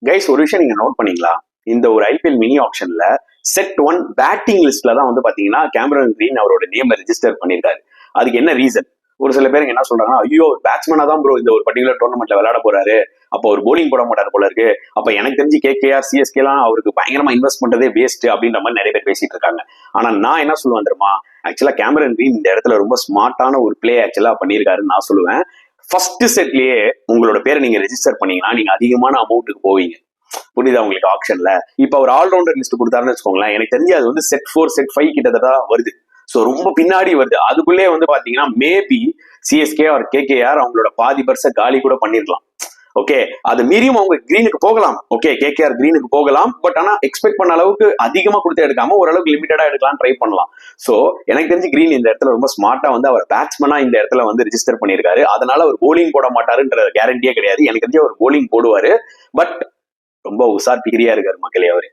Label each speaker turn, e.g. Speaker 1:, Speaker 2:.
Speaker 1: Guys ஒரு விஷயம் நீங்க நோட் பண்ணீங்களா? இந்த ஒரு ஐபிஎல் மினி ஆப்ஷன்ல செட் 1 பேட்டிங் லிஸ்ட்ல தான் வந்து பாத்தீங்கன்னா கேமரன் கிரீன் அவரோட நேம் ரெஜிஸ்டர் பண்ணிருக்காரு. அதுக்கு என்ன ரீசன்? ஒரு சில பேருக்கு என்ன சொல்றாங்கன்னா, ஐயோ பேட்ஸ்மேனா தான் ப்ரோ இந்த ஒரு பர்டிகுலர் டோர்னமெண்ட்ல விளையாட போறாரு, அப்போ ஒரு போலிங் போட மாட்டாரு போல இருக்கு, அப்ப எனக்கு தெரிஞ்சு கேகேஆர் சிஎஸ்கே எல்லாம் அவருக்கு பயங்கரமா இன்வெஸ்ட் பண்றதே வேஸ்ட் அப்படின்ற மாதிரி நிறைய பேர் பேசிட்டு இருக்காங்க. ஆனா நான் என்ன சொல்லுவேன் தெரியுமா? ஆக்சுவலா கேமரன் கிரீன் இந்த இடத்துல ரொம்ப ஸ்மார்ட்டான ஒரு பிளே ஆக்சுவலா பண்ணியிருக்காருன்னு நான் சொல்லுவேன். ஃபர்ஸ்ட் செட்லயே உங்களோட பேரை நீங்க ரெஜிஸ்டர் பண்ணீங்கன்னா நீங்க அதிகமான அமௌண்ட்டுக்கு போவீங்க. புரியுதா உங்களுக்கு ஆப்ஷன்ல? இப்ப அவர் ஆல்ரவுண்டர் லிஸ்ட் கொடுத்தாருன்னு வச்சுக்கோங்களேன், எனக்கு தெரிஞ்சு அது வந்து செட் 4 செட் 5 கிட்டத்தட்ட வருது. சோ ரொம்ப பின்னாடி வருது. அதுக்குள்ளே வந்து பாத்தீங்கன்னா மேபி சிஎஸ்கே ஆர் கேகேஆர் அவங்களோட பாதி பர்ச காலி கூட பண்ணிருக்கலாம். ஓகே, அது மீறியும் அவங்க கிரீனுக்கு போகலாம். ஓகே, கேகேஆர் கிரீனுக்கு போகலாம். பட் ஆனா எக்ஸ்பெக்ட் பண்ண அளவுக்கு அதிகமா கொடுத்து எடுக்காம ஓரளவுக்கு லிமிட்டடா எடுக்கலாம் ட்ரை பண்ணலாம். சோ எனக்கு தெரிஞ்சு கிரீன் இந்த இடத்துல ரொம்ப ஸ்மார்ட்டா வந்து அவர் பேட்ஸ்மேனா இந்த இடத்துல வந்து ரெஜிஸ்டர் பண்ணிருக்காரு. அதனால அவர் போலிங் போட மாட்டாருன்ற கேரண்டியே கிடையாது. எனக்கு தெரிஞ்சு அவர் போலிங் போடுவாரு. பட் ரொம்ப உஷார் பிகிரியா இருக்காரு மக்களே அவரு.